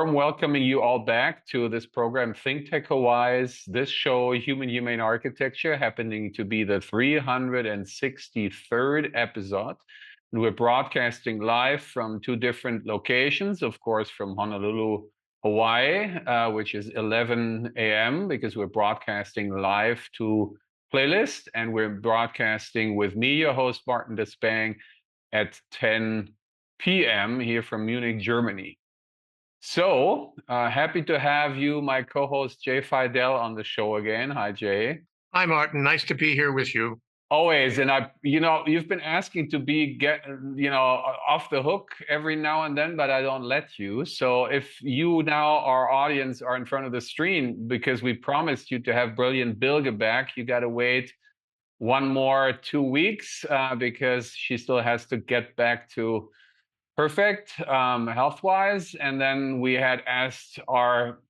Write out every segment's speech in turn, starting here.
warm welcoming you all back to this program, ThinkTech Hawaii's, this show, Humane Architecture, happening to be the 363rd episode. And we're broadcasting live from two different locations, of course, from Honolulu, Hawaii, which is 11 a.m. because we're broadcasting live to playlist, and we're broadcasting with me, your host, Martin Despang, at 10 p.m. here from Munich, Germany. So happy to have you, my co-host Jay Fidell, on the show again. Hi, Jay. Hi, Martin. Nice to be here with you. Always, and you've been asking to get off the hook every now and then, but I don't let you. So if you now, our audience, are in front of the screen because we promised you to have brilliant Bilge back, you got to wait one more 2 weeks because she still has to get back to perfect health-wise. And then we had asked our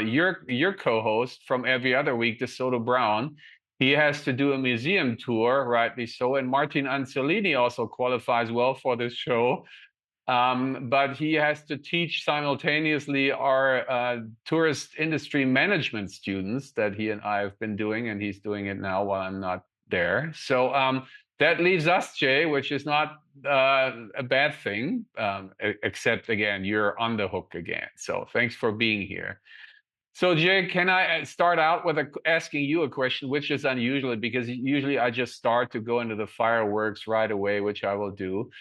your co-host from every other week, DeSoto Brown. He has to do a museum tour, rightly so. And Martin Anzolini also qualifies well for this show. But he has to teach simultaneously our tourist industry management students that he and I have been doing, and he's doing it now while I'm not there. So that leaves us, Jay, which is not a bad thing, except, again, you're on the hook again. So thanks for being here. So, Jay, can I start out with asking you a question, which is unusual because usually I just start to go into the fireworks right away, which I will do.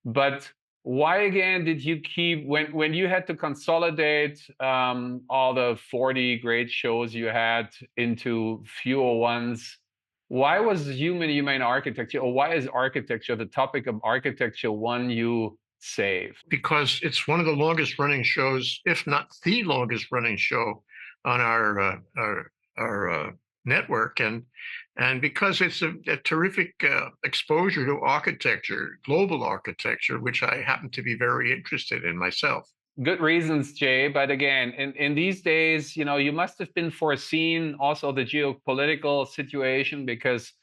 But why again did you keep, when you had to consolidate all the 40 great shows you had into fewer ones, why was humane architecture, or why is architecture, the topic of architecture, one you save? Because it's one of the longest running shows, if not the longest running show on our network, and because it's a terrific exposure to architecture, global architecture, which I happen to be very interested in myself. Good reasons, Jay. But again, in these days, you must have been foreseen also the geopolitical situation, because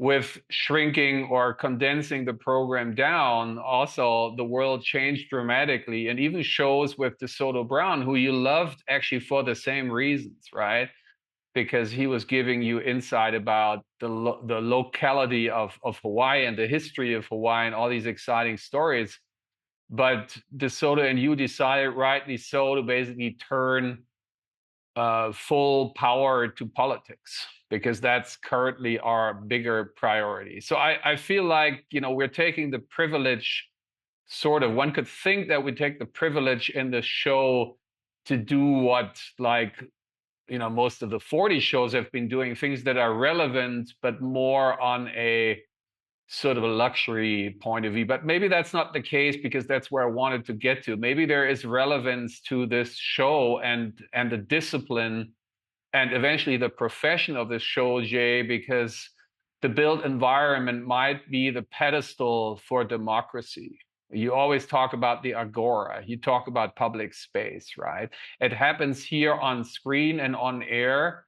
with shrinking or condensing the program down, also the world changed dramatically. And even shows with DeSoto Brown, who you loved actually for the same reasons, right? Because he was giving you insight about the locality of Hawaii and the history of Hawaii and all these exciting stories. But DeSoto and you decided, rightly so, to basically turn full power to politics, because that's currently our bigger priority. So I feel like, we're taking the privilege, sort of, one could think that we take the privilege in the show to do what, most of the 40 shows have been doing, things that are relevant, but more on a sort of a luxury point of view. But maybe that's not the case, because that's where I wanted to get to. Maybe there is relevance to this show and the discipline and eventually the profession of this show, Jay, because the built environment might be the pedestal for democracy. You always talk about the agora. You talk about public space, right? It happens here on screen and on air.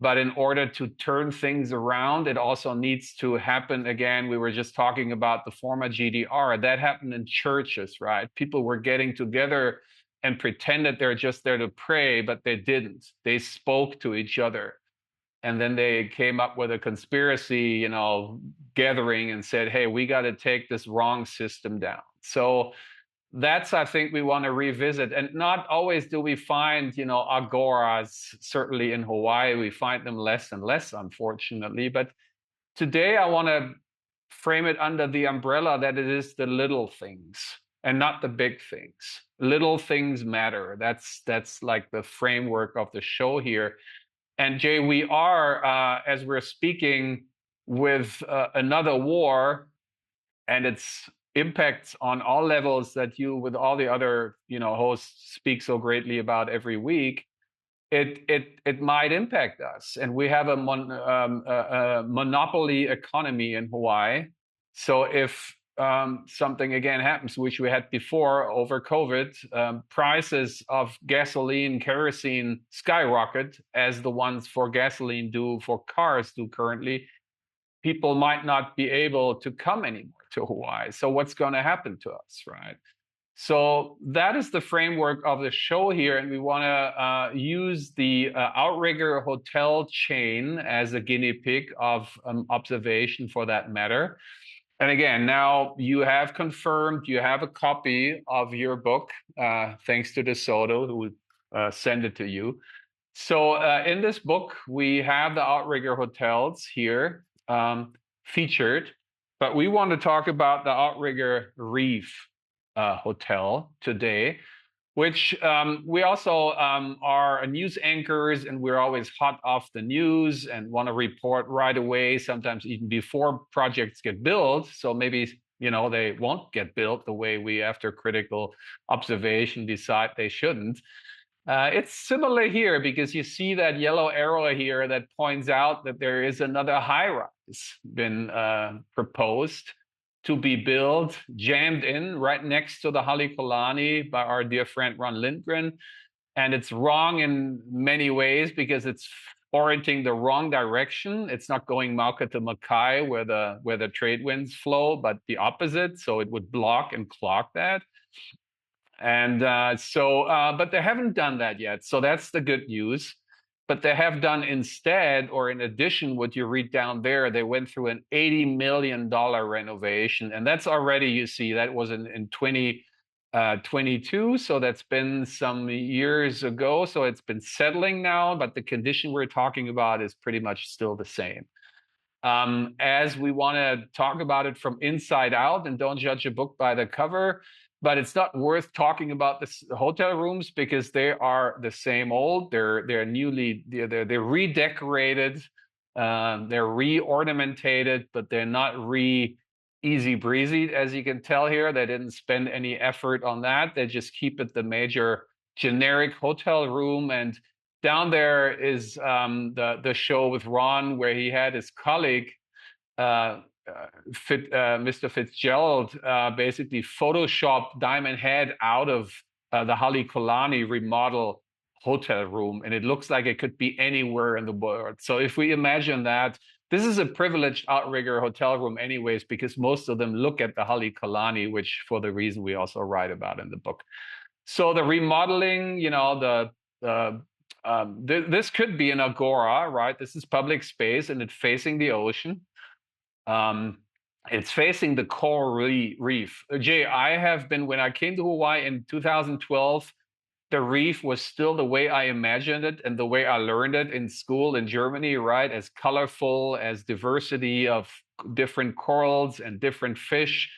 But in order to turn things around, it also needs to happen. Again, we were just talking about the former GDR. That happened in churches, right? People were getting together and pretended they're just there to pray, but they didn't. They spoke to each other. And then they came up with a conspiracy, gathering and said, hey, we got to take this wrong system down. So that's, I think, we want to revisit. And not always do we find, agoras. Certainly in Hawaii, we find them less and less, unfortunately. But today I want to frame it under the umbrella that it is the little things and not the big things. Little things matter. That's like the framework of the show here. And Jay, we are, as we're speaking, with another war and its impacts on all levels that you, with all the other hosts, speak so greatly about every week. It might impact us, and we have a monopoly economy in Hawaii. So if something again happens, which we had before over COVID, prices of gasoline, kerosene skyrocket, as the ones for gasoline do, for cars do currently. People might not be able to come anymore to Hawaii. So what's going to happen to us, right? So that is the framework of the show here, and we want to use the Outrigger hotel chain as a guinea pig of observation for that matter. And again, now you have confirmed you have a copy of your book, thanks to DeSoto, who sent it to you. So in this book, we have the Outrigger hotels here featured, but we want to talk about the Outrigger Reef hotel today, which we also are news anchors, and we're always hot off the news and want to report right away, sometimes even before projects get built. So maybe, you know, they won't get built the way we, after critical observation, decide they shouldn't. It's similar here because you see that yellow arrow here that points out that there is another high rise been proposed to be built, jammed in right next to the Halekulani by our dear friend Ron Lindgren. And it's wrong in many ways because it's orienting the wrong direction. It's not going Mauka to Makai where the trade winds flow, but the opposite. So it would block and clog that. And but they haven't done that yet. So that's the good news. But they have done instead, or in addition, what you read down there, they went through an $80 million renovation. And that's already, you see, that was in 2022. So that's been some years ago. So it's been settling now, but the condition we're talking about is pretty much still the same. As we want to talk about it from inside out and don't judge a book by the cover, but it's not worth talking about the hotel rooms because they are the same old. They're redecorated, they're re-ornamentated, but they're not easy breezy, as you can tell here. They didn't spend any effort on that. They just keep it the major generic hotel room. And down there is the show with Ron, where he had his colleague, Mr. Fitzgerald, basically Photoshop Diamond Head out of the Halekulani remodel hotel room, and it looks like it could be anywhere in the world. So if we imagine that, this is a privileged Outrigger hotel room anyways, because most of them look at the Halekulani, which for the reason we also write about in the book. So the remodeling, you know, this could be an agora, right? This is public space and it's facing the ocean. It's facing the coral reef. Jay, I have been, when I came to Hawaii in 2012, the reef was still the way I imagined it and the way I learned it in school in Germany, right? As colorful, as diversity of different corals and different fish.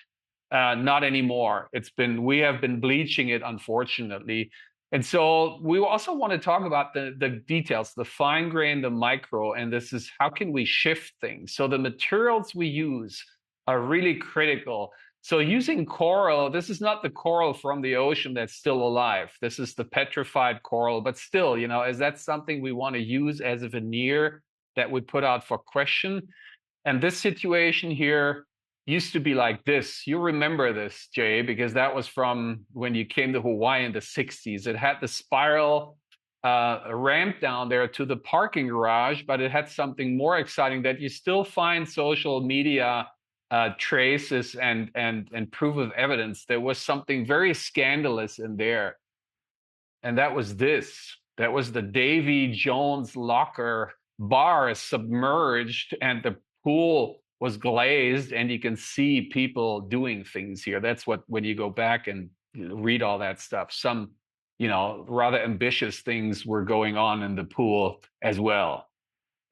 Not anymore. We have been bleaching it, unfortunately. And so we also want to talk about the details, the fine grain, the micro, and this is how can we shift things. So the materials we use are really critical. So using coral, this is not the coral from the ocean that's still alive. This is the petrified coral, but still, you know, is that something we want to use as a veneer that we put out for question? And this situation here used to be like this. You remember this, Jay, because that was from when you came to Hawaii in the 60s. It had the spiral ramp down there to the parking garage, but it had something more exciting that you still find social media traces and proof of evidence. There was something very scandalous in there. And that was this. That was the Davy Jones locker bar submerged, and the pool was glazed, and you can see people doing things here. That's what, when you go back and read all that stuff, some, you know, rather ambitious things were going on in the pool as well.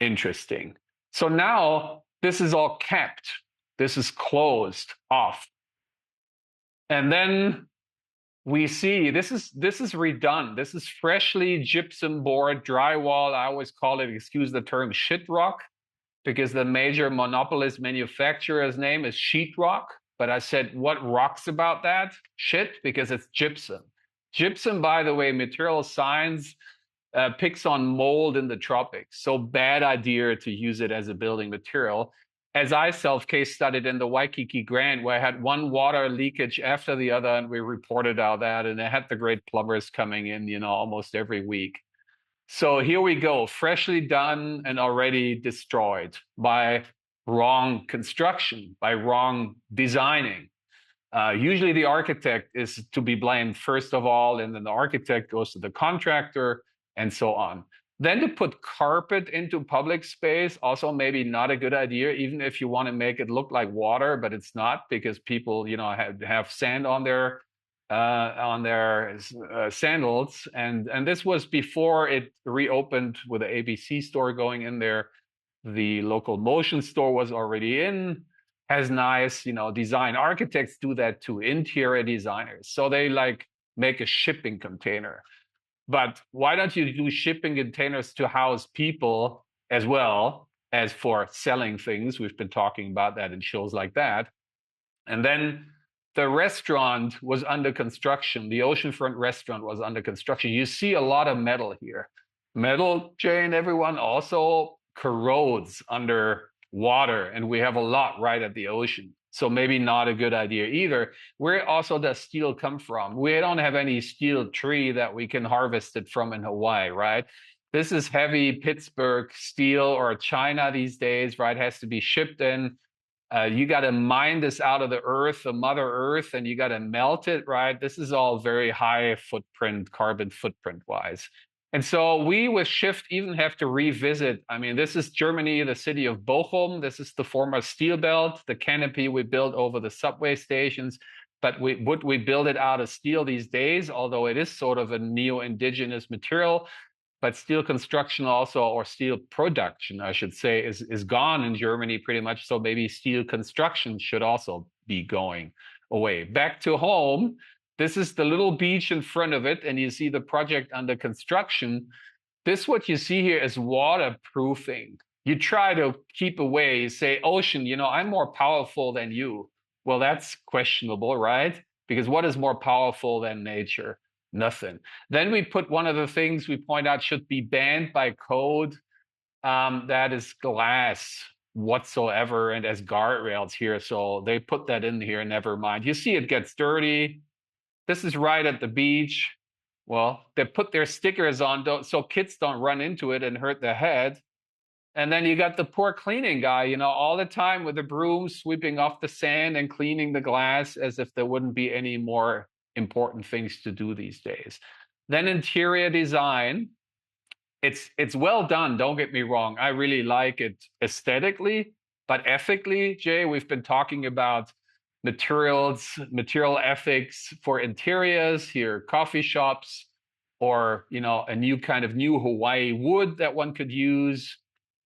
Interesting. So now this is all kept. This is closed off. And then we see this is redone. This is freshly gypsum board drywall. I always call it, excuse the term, shit rock, because the major monopolist manufacturer's name is sheetrock. But I said, what rocks about that? Shit, because it's gypsum. Gypsum, by the way, material science picks on mold in the tropics. So bad idea to use it as a building material. As I self-case studied in the Waikiki Grant, where I had one water leakage after the other, and we reported out that, and I had the great plumbers coming in, you know, almost every week. So here we go, freshly done and already destroyed by wrong construction, by wrong designing. Usually the architect is to be blamed first of all, and then the architect goes to the contractor and so on. Then to put carpet into public space, also maybe not a good idea, even if you want to make it look like water, but it's not because people, have sand on their sandals, and this was before it reopened with the ABC store going in there. The local motion store was already in, has nice, design. Architects do that too, interior designers. So they like make a shipping container. But why don't you do shipping containers to house people as well as for selling things? We've been talking about that in shows like that. And then the restaurant was under construction. The oceanfront restaurant was under construction. You see a lot of metal here. Metal, Jay and everyone, also corrodes under water, and we have a lot right at the ocean. So maybe not a good idea either. Where also does steel come from? We don't have any steel tree that we can harvest it from in Hawaii, right? This is heavy Pittsburgh steel or China these days, right? Has to be shipped in. You got to mine this out of the earth, the Mother Earth, and you got to melt it, right? This is all very high footprint, carbon footprint wise. And so we with Shift even have to revisit. I mean, this is Germany, the city of Bochum. This is the former steel belt, the canopy we built over the subway stations. But would we build it out of steel these days? Although it is sort of a neo-indigenous material, but steel construction also, or steel production, I should say, is gone in Germany pretty much. So maybe steel construction should also be going away. Back to home, this is the little beach in front of it, and you see the project under construction. This, what you see here, is waterproofing. You try to keep away, you say, ocean, I'm more powerful than you. Well, that's questionable, right? Because what is more powerful than nature? Nothing. Then we put one of the things we point out should be banned by code, that is glass whatsoever, and as guardrails here. So they put that in here, never mind. You see it gets dirty. This is right at the beach. Well, they put their stickers on so kids don't run into it and hurt their head. And then you got the poor cleaning guy, all the time with the broom sweeping off the sand and cleaning the glass as if there wouldn't be any more important things to do these days. Then interior design. It's well done, don't get me wrong. I really like it aesthetically, but ethically, Jay, we've been talking about materials, material ethics for interiors here, coffee shops, or a new kind of new Hawaii wood that one could use,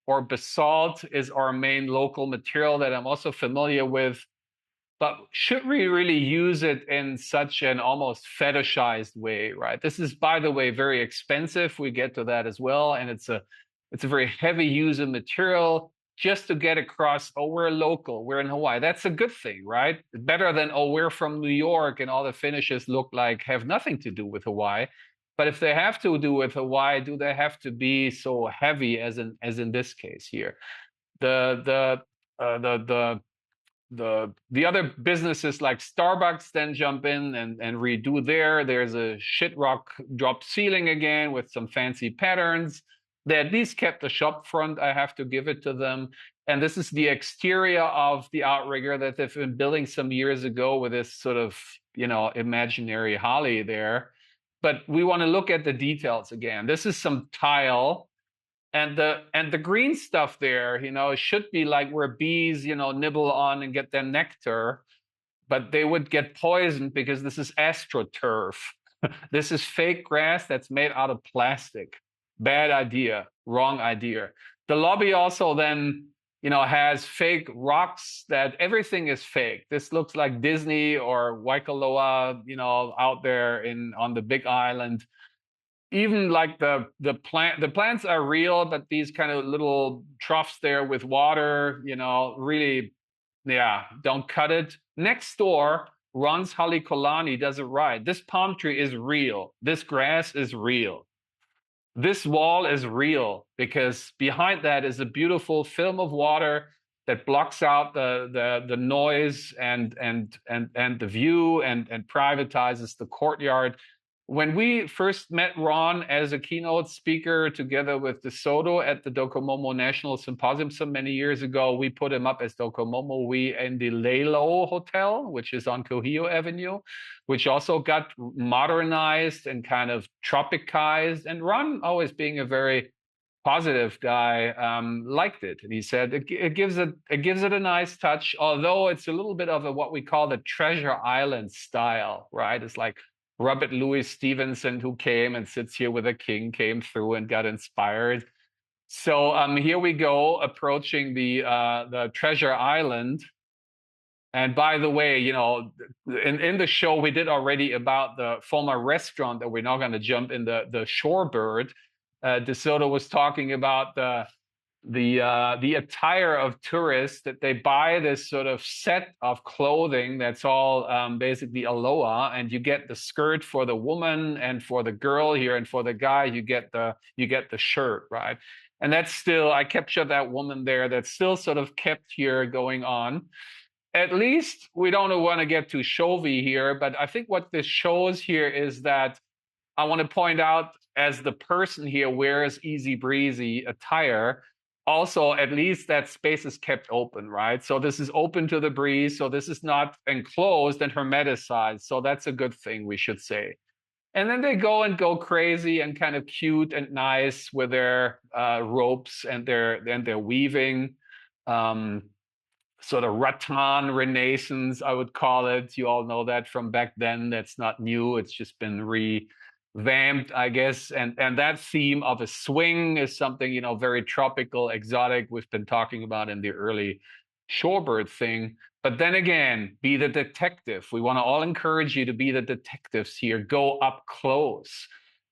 or basalt is our main local material that I'm also familiar with. But should we really use it in such an almost fetishized way, right? This is, by the way, very expensive. We get to that as well. And it's a very heavy use of material just to get across, oh, we're local, we're in Hawaii. That's a good thing, right? Better than, oh, we're from New York and all the finishes have nothing to do with Hawaii. But if they have to do with Hawaii, do they have to be so heavy as in this case here? The other businesses like Starbucks then jump in and redo there's a shit rock drop ceiling again with some fancy patterns. They at least kept the shop front, I have to give it to them. And this is the exterior of the Outrigger that they've been building some years ago with this sort of, imaginary holly there. But we want to look at the details again. This is some tile. And the green stuff there, it should be like where bees, nibble on and get their nectar, but they would get poisoned because this is astroturf. This is fake grass that's made out of plastic. Bad idea, wrong idea. The lobby also then, has fake rocks that everything is fake. This looks like Disney or Waikoloa, out there on the Big Island. Even like the plants are real, but these kind of little troughs there with water, really, yeah, don't cut it. Next door, Ron's Halikolani does it right. This palm tree is real. This grass is real. This wall is real because behind that is a beautiful film of water that blocks out the noise and the view and privatizes the courtyard. when we first met Ron as a keynote speaker together with DeSoto at the Docomomo National Symposium some many years ago, we put him up as Docomomo we in the Lelo Hotel, which is on Kalakaua Avenue, which also got modernized and kind of tropicized. And Ron, always being a very positive guy, liked it. And he said it gives it a nice touch, although it's a little bit of a what we call the Treasure Island style, right? It's like Robert Louis Stevenson, who came and sits here with a king, came through and got inspired. So here we go, approaching the Treasure Island. And by the way, you know, in the show we did already about the former restaurant that we're not going to jump in the Shorebird. DeSoto was talking about the attire of tourists, that they buy this sort of set of clothing that's all basically aloha, and you get the skirt for the woman and for the girl here, and for the guy you get the shirt, right? And that's still, I captured that woman there, that's still sort of kept here going on. At least we don't want to get too showy here, but I think what this shows here is that I want to point out, as the person here wears easy breezy attire, also at least that space is kept open, right? So this is open to the breeze, so this is not enclosed and hermeticized, so that's a good thing, we should say. And then they go crazy and kind of cute and nice with their ropes and their weaving. Sort of rattan renaissance, I would call it. You all know that from back then. That's not new. It's just been revamped, I guess. And that theme of a swing is something, you know, very tropical, exotic. We've been talking about in the early Shorebird thing. But then again, be the detective. We want to all encourage you to be the detectives here. Go up close.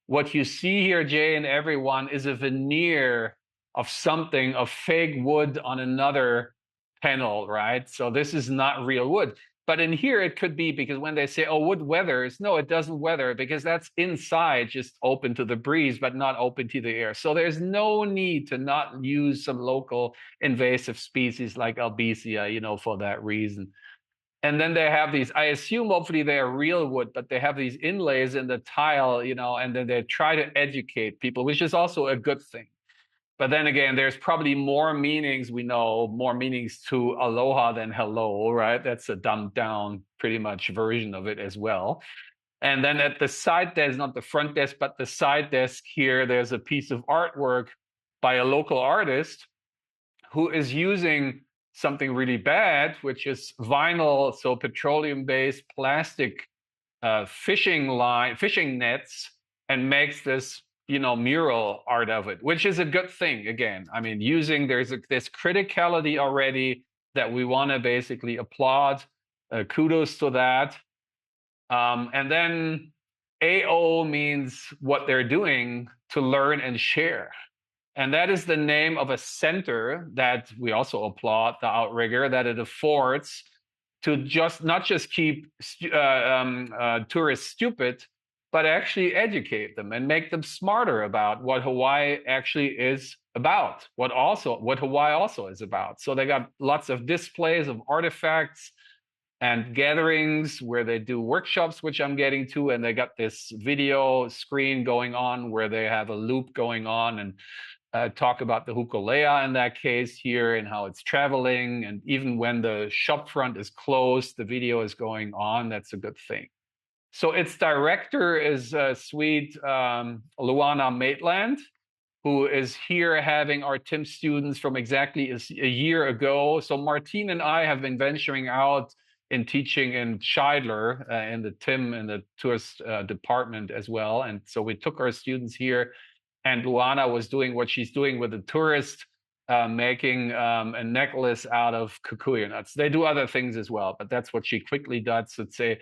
What you see here, Jay and everyone, is a veneer of something, of fake wood on another panel, right? So this is not real wood. But in here, it could be, because when they say, oh, wood weathers, no, it doesn't weather, because that's inside, just open to the breeze, but not open to the air. So there's no need to not use some local invasive species like Albizia, you know, for that reason. And then they have these, I assume hopefully they are real wood, but they have these inlays in the tile, you know, and then they try to educate people, which is also a good thing. But then again, there's probably more meanings, we know, more meanings to aloha than hello, right? That's a dumbed down, pretty much version of it as well. And then at the side desk, not the front desk, but the side desk here, there's a piece of artwork by a local artist who is using something really bad, which is vinyl, so petroleum-based plastic fishing nets, and makes this, you know, mural art of it, which is a good thing. Again, I mean, there's this criticality already that we want to basically applaud. Kudos to that. And then AO means what they're doing to learn and share. And that is the name of a center that we also applaud, the Outrigger, that it affords to not just keep tourists stupid, but actually educate them and make them smarter about what Hawaii actually is about, what Hawaii also is about. So they got lots of displays of artifacts and gatherings where they do workshops, which I'm getting to, and they got this video screen going on where they have a loop going on and talk about the hukulea in that case here and how it's traveling. And even when the shop front is closed, the video is going on. That's a good thing. So its director is sweet Luana Maitland, who is here having our TIM students from exactly a year ago. So Martine and I have been venturing out in teaching in Scheidler in the TIM and the tourist department as well. And so we took our students here, and Luana was doing what she's doing with the tourist, making a necklace out of kikuyu nuts. They do other things as well, but that's what she quickly does. So say,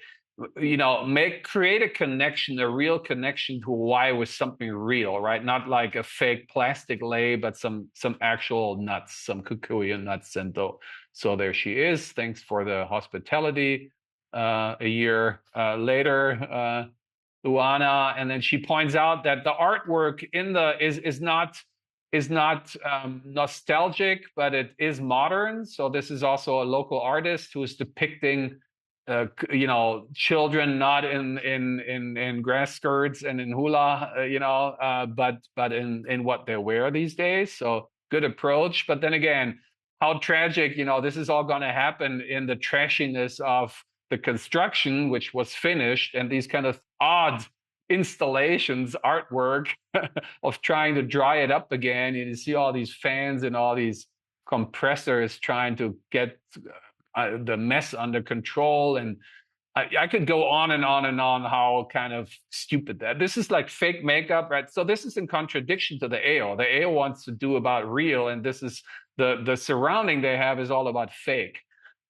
you know, create a connection, a real connection to Hawaii with something real, right? Not like a fake plastic lei, but some actual nuts, some kikuyu nuts. And so there she is. Thanks for the hospitality. A year later, Luana, and then she points out that the artwork is not nostalgic, but it is modern. So this is also a local artist who is depicting children not in grass skirts and in hula, but in what they wear these days. So good approach. But then again, how tragic, this is all going to happen in the trashiness of the construction, which was finished, and these kind of odd installations, artwork of trying to dry it up again. And you see all these fans and all these compressors trying to get the mess under control. And I could go on and on and on how kind of stupid that. This is like fake makeup, right? So this is in contradiction to the AO. The AO wants to do about real, and this is the surrounding they have is all about fake.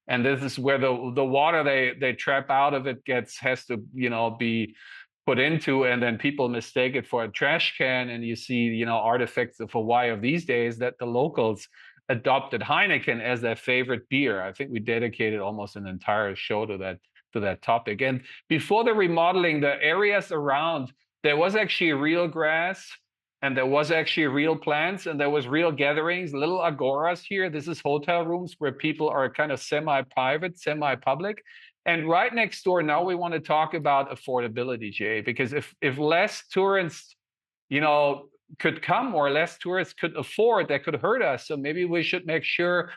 And this is where the water they trap out of it has to be put into, and then people mistake it for a trash can, and you see artifacts of Hawaii of these days that the locals adopted Heineken as their favorite beer. I think we dedicated almost an entire show to that topic. And before the remodeling, the areas around, there was actually real grass, and there was actually real plants, and there was real gatherings, little agoras here. This is hotel rooms where people are kind of semi-private, semi-public. And right next door, now we want to talk about affordability, Jay, because if less tourists, could come, or less tourists could afford, that could hurt us. So maybe we should make sure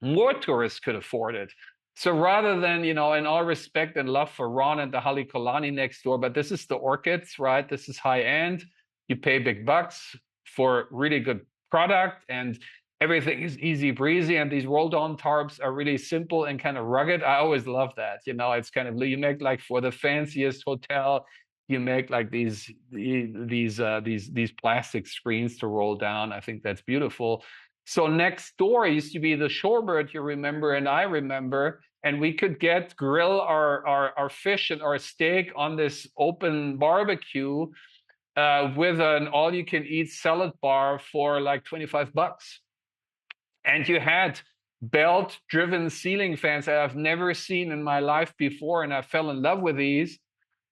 more tourists could afford it. So rather than, in all respect and love for Ron and the Halekulani next door, but this is the Orchids, right? This is high end. You pay big bucks for really good product, and everything is easy breezy. And these roll down tarps are really simple and kind of rugged. I always love that. It's kind of, you make like for the fanciest hotel, you make like these plastic screens to roll down. I think that's beautiful. So next door used to be the Shorebird, you remember, and I remember, and we could grill our fish and our steak on this open barbecue with an all-you-can-eat salad bar for like $25. And you had belt-driven ceiling fans that I've never seen in my life before, and I fell in love with these.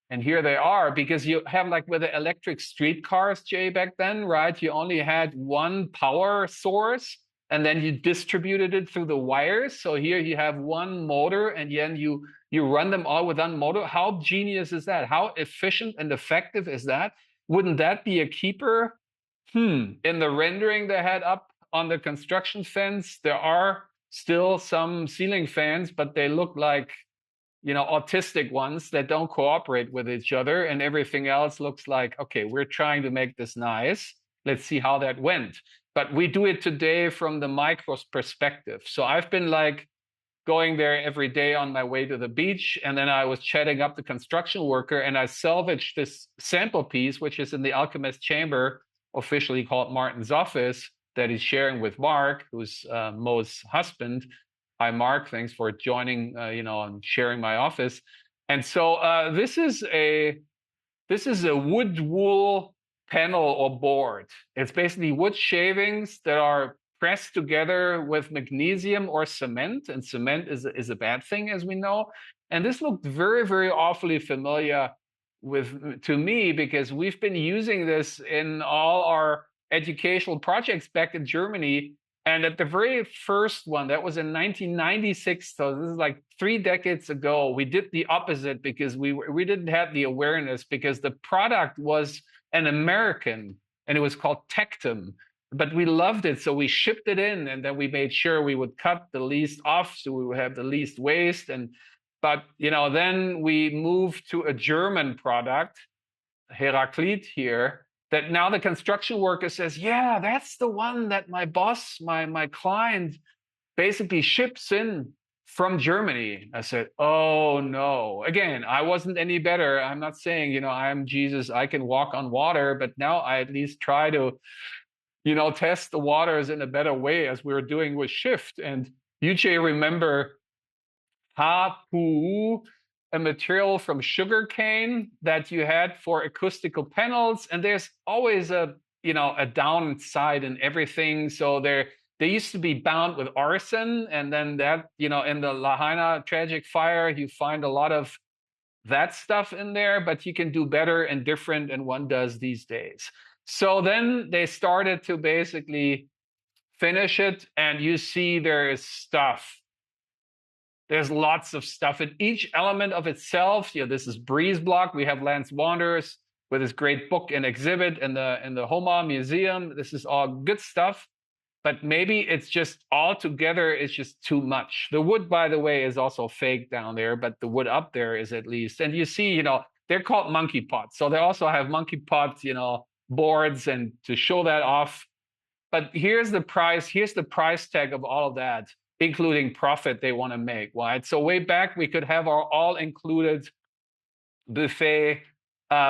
And here they are, because you have, like with the electric streetcars, Jay, back then, right? You only had one power source, and then you distributed it through the wires. So here you have one motor, and then you run them all with one motor. How genius is that? How efficient and effective is that? Wouldn't that be a keeper? In the rendering they had up on the construction fence, there are still some ceiling fans, but they look like autistic ones that don't cooperate with each other, and everything else looks like, okay, we're trying to make this nice. Let's see how that went. But we do it today from the micro perspective. So I've been like going there every day on my way to the beach, and then I was chatting up the construction worker, and I salvaged this sample piece, which is in the Alchemist Chamber, officially called Martin's office, that he's sharing with Mark, who's Mo's husband. Hi, Mark. Thanks for joining, and sharing my office. And so this is a wood wool panel or board. It's basically wood shavings that are pressed together with magnesium or cement, and cement is a bad thing, as we know. And this looked very, very awfully familiar to me, because we've been using this in all our educational projects back in Germany. And at the very first one, that was in 1996, so this is like 3 decades ago, we did the opposite, because we didn't have the awareness, because the product was an American, and it was called Tectum, but we loved it, so we shipped it in, and then we made sure we would cut the least off, so we would have the least waste. But then we moved to a German product, Heraklit here, that now the construction worker says, yeah, that's the one that my boss, my client, basically ships in from Germany. I said, oh no. Again, I wasn't any better. I'm not saying, I'm Jesus, I can walk on water, but now I at least try to, test the waters in a better way, as we were doing with Shift. And you, Jay, remember Hapu, a material from sugarcane that you had for acoustical panels, and there's always a downside in everything. So they used to be bound with arson, and then that in the Lahaina tragic fire, you find a lot of that stuff in there, but you can do better and different, and one does these days. So then they started to basically finish it, and you see there is stuff There's lots of stuff in each element of itself. This is Breeze Block. We have Lance Wanders with his great book and exhibit in the Homa Museum. This is all good stuff, but maybe it's just all together, it's just too much. The wood, by the way, is also fake down there, but the wood up there is at least. And you see, they're called monkey pots. So they also have monkey pots, boards, and to show that off. But here's the price tag of all of that, including profit they want to make, right? So way back, we could have our all-included buffet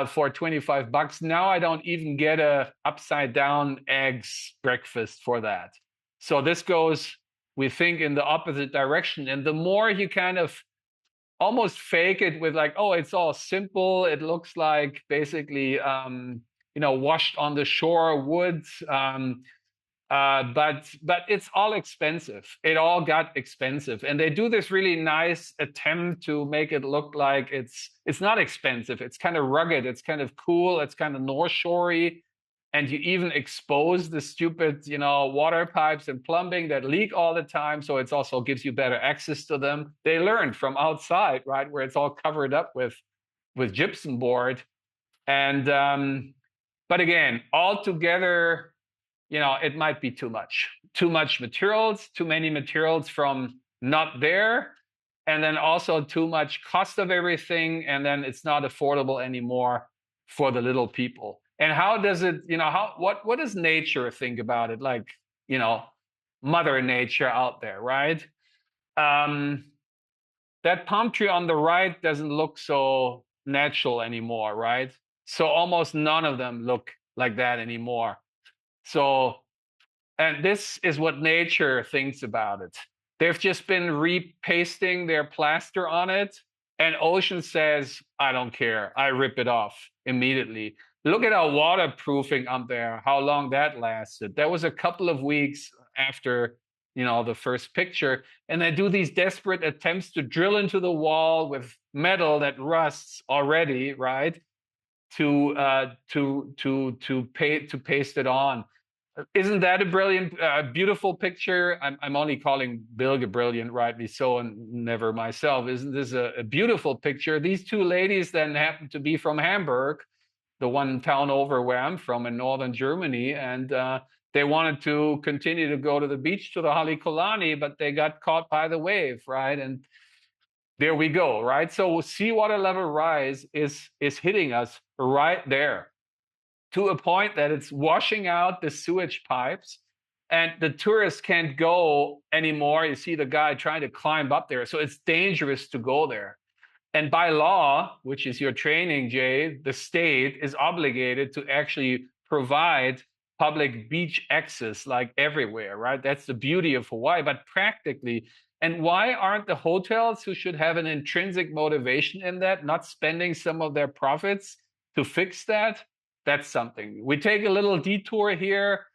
for $25. Now I don't even get a upside down eggs breakfast for that. So this goes, we think, in the opposite direction. And the more you kind of almost fake it with like, oh, it's all simple. It looks like basically, washed on the shore wood. But it's all expensive. It all got expensive, and they do this really nice attempt to make it look like it's not expensive. It's kind of rugged. It's kind of cool. It's kind of North Shorey, and you even expose the stupid, water pipes and plumbing that leak all the time. So it also gives you better access to them. They learned from outside, right, where it's all covered up with gypsum board, and but again, all together, it might be too much materials, too many materials from not there, and then also too much cost of everything, and then it's not affordable anymore for the little people. And how does it, what does nature think about it? Like, Mother Nature out there, right? That palm tree on the right doesn't look so natural anymore, right? So almost none of them look like that anymore. So, and this is what nature thinks about it. They've just been repasting their plaster on it, and ocean says, I don't care. I rip it off immediately. Look at our waterproofing up there, how long that lasted. That was a couple of weeks after, the first picture. And they do these desperate attempts to drill into the wall with metal that rusts already, right? To paste it on. Isn't that a brilliant, beautiful picture? I'm only calling Bilge brilliant, rightly so, and never myself. Isn't this a beautiful picture? These two ladies then happen to be from Hamburg, the one town over where I'm from in northern Germany, and they wanted to continue to go to the beach to the Halekulani, but they got caught by the wave, right? And there we go, right? So seawater level rise is hitting us right there, to a point that it's washing out the sewage pipes, and the tourists can't go anymore. You see the guy trying to climb up there. So it's dangerous to go there. And by law, which is your training, Jay, the state is obligated to actually provide public beach access like everywhere, right? That's the beauty of Hawaii, but practically. And why aren't the hotels, who should have an intrinsic motivation in that, not spending some of their profits to fix that? That's something. We take a little detour here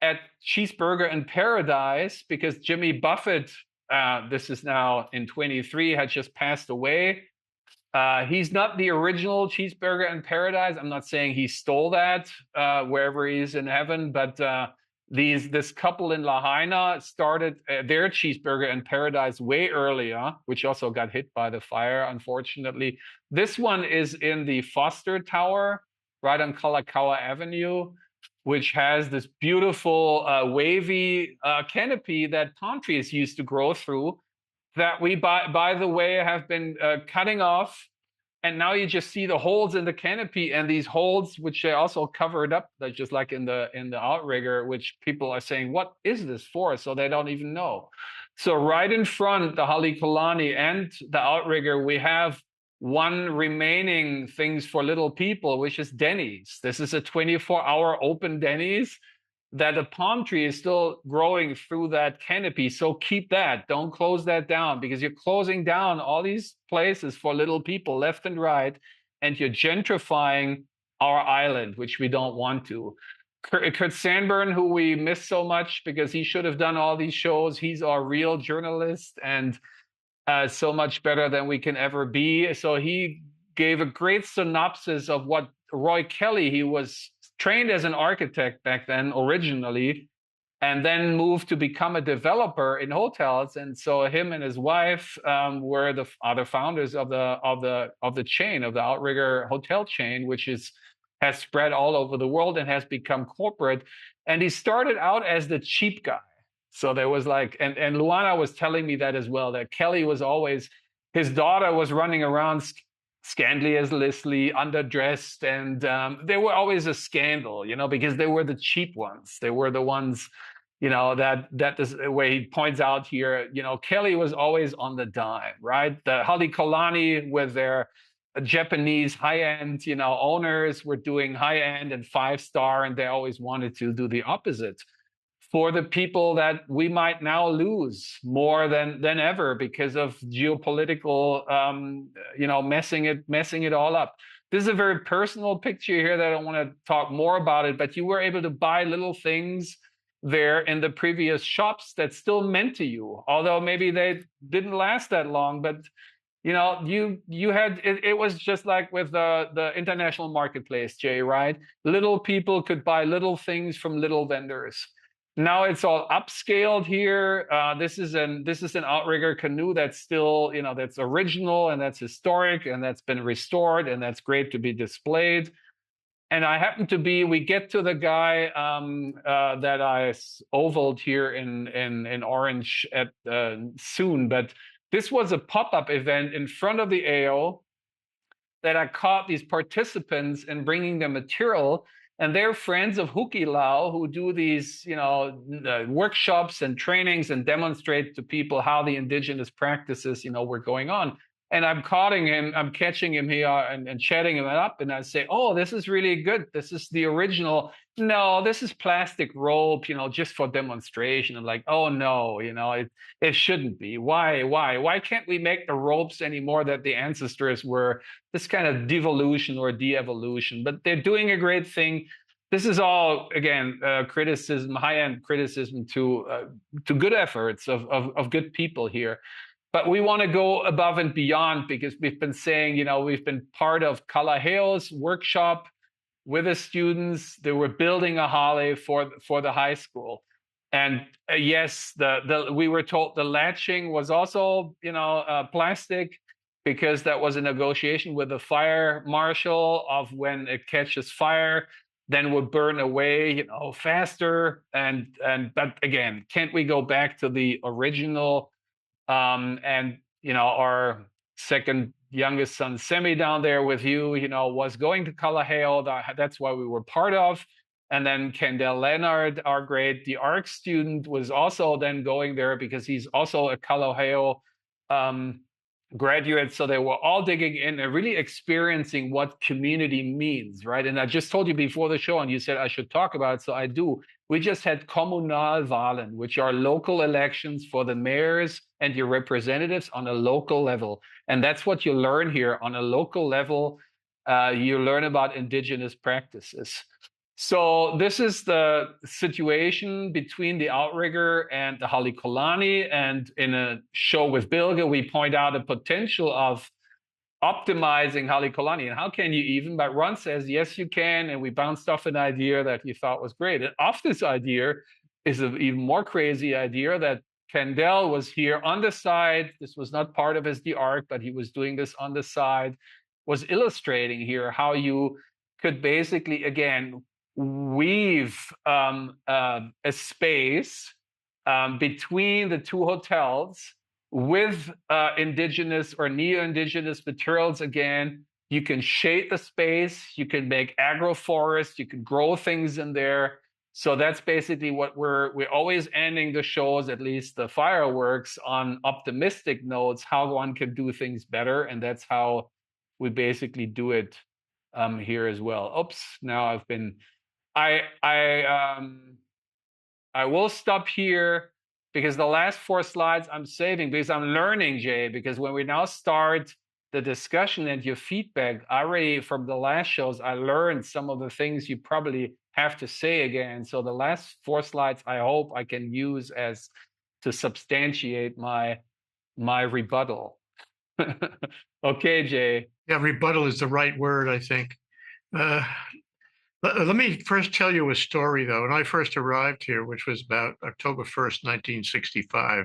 at Cheeseburger in Paradise, because Jimmy Buffett, this is now in 23, had just passed away. He's not the original Cheeseburger in Paradise. I'm not saying he stole that wherever he's in heaven, but this couple in Lahaina started their Cheeseburger in Paradise way earlier, which also got hit by the fire, unfortunately. This one is in the Foster Tower, right on Kalakaua Avenue, which has this beautiful wavy canopy that palm trees used to grow through, that we, by the way, have been cutting off. And now you just see the holes in the canopy, and these holes, which they also covered up, just like in the Outrigger, which people are saying, what is this for? So they don't even know. So right in front, the Halekulani and the Outrigger, we have one remaining things for little people, which is Denny's. This is a 24-hour open Denny's, that a palm tree is still growing through that canopy. So keep that. Don't close that down, because you're closing down all these places for little people left and right, and you're gentrifying our island, which we don't want to. Kurt Sandburn, who we miss so much because he should have done all these shows. He's our real journalist, and so much better than we can ever be. So he gave a great synopsis of what Roy Kelley, he was trained as an architect back then originally, and then moved to become a developer in hotels. And so him and his wife were the other founders of the chain, of the Outrigger hotel chain, which has spread all over the world and has become corporate. And he started out as the cheap guy. So there was like, and Luana was telling me that as well, that Kelley was always, his daughter was running around scandalously underdressed, and they were always a scandal, because they were the cheap ones. They were the ones, that is where he points out here, Kelley was always on the dime, right? The Halekulani with their Japanese high-end, owners were doing high-end and 5-star, and they always wanted to do the opposite for the people that we might now lose more than ever because of geopolitical, messing it all up. This is a very personal picture here that I don't want to talk more about it, but you were able to buy little things there in the previous shops that still meant to you, although maybe they didn't last that long. But you had it was just like with the international marketplace, Jay, right? Little people could buy little things from little vendors. Now it's all upscaled here. This is an Outrigger canoe that's still, that's original and that's historic and that's been restored and that's great to be displayed. And I happen to be, we get to the guy that I ovaled here in orange at soon, but this was a pop-up event in front of the AO that I caught these participants in bringing them material, and they're friends of Hukilau who do these, workshops and trainings and demonstrate to people how the indigenous practices, were going on. And I'm catching him here and chatting him up, and I say, "Oh, this is really good. This is the original." No, this is plastic rope, just for demonstration. I'm like, oh no, it shouldn't be. Why can't we make the ropes anymore that the ancestors were? This kind of devolution or de-evolution, but they're doing a great thing. This is all, again, criticism, high-end criticism to good efforts of good people here. But we want to go above and beyond, because we've been saying, we've been part of Kalaheo's workshop with the students. They were building a hale for the high school. And yes, we were told the latching was also, plastic, because that was a negotiation with the fire marshal of when it catches fire, then would burn away, faster. But again, can't we go back to the original? And our second youngest son, Semi, down there with you, was going to Kalaheo. That's why we were part of. And then Kendall Leonard, our great the ARC student, was also then going there because he's also a Kalaheo graduate. So they were all digging in and really experiencing what community means, right? And I just told you before the show, and you said I should talk about it, so I do. We just had Kommunalwahlen, which are local elections for the mayors and your representatives on a local level. And that's what you learn here on a local level. You learn about indigenous practices. So this is the situation between the Outrigger and the Halekulani. And in a show with Bilge, we point out the potential of optimizing Halekulani. And how can you even? But Ron says, yes, you can. And we bounced off an idea that he thought was great. And off this idea is an even more crazy idea that Kendall was here on the side. This was not part of his arc, but he was doing this on the side, was illustrating here how you could basically, again, weave a space between the two hotels with indigenous or neo-indigenous materials. Again, you can shade the space, you can make agroforest, you can grow things in there. So that's basically what we're always ending the shows, at least the fireworks, on optimistic notes, how one can do things better. And that's how we basically do it here as well. Oops, now I've been, I will stop here, because the last 4 slides I'm saving because I'm learning, Jay, because when we now start the discussion and your feedback, already from the last shows, I learned some of the things you probably have to say again. So the last 4 slides, I hope I can use as to substantiate my rebuttal. Okay, Jay. Yeah, rebuttal is the right word, I think. Let me first tell you a story, though. When I first arrived here, which was about October 1st, 1965,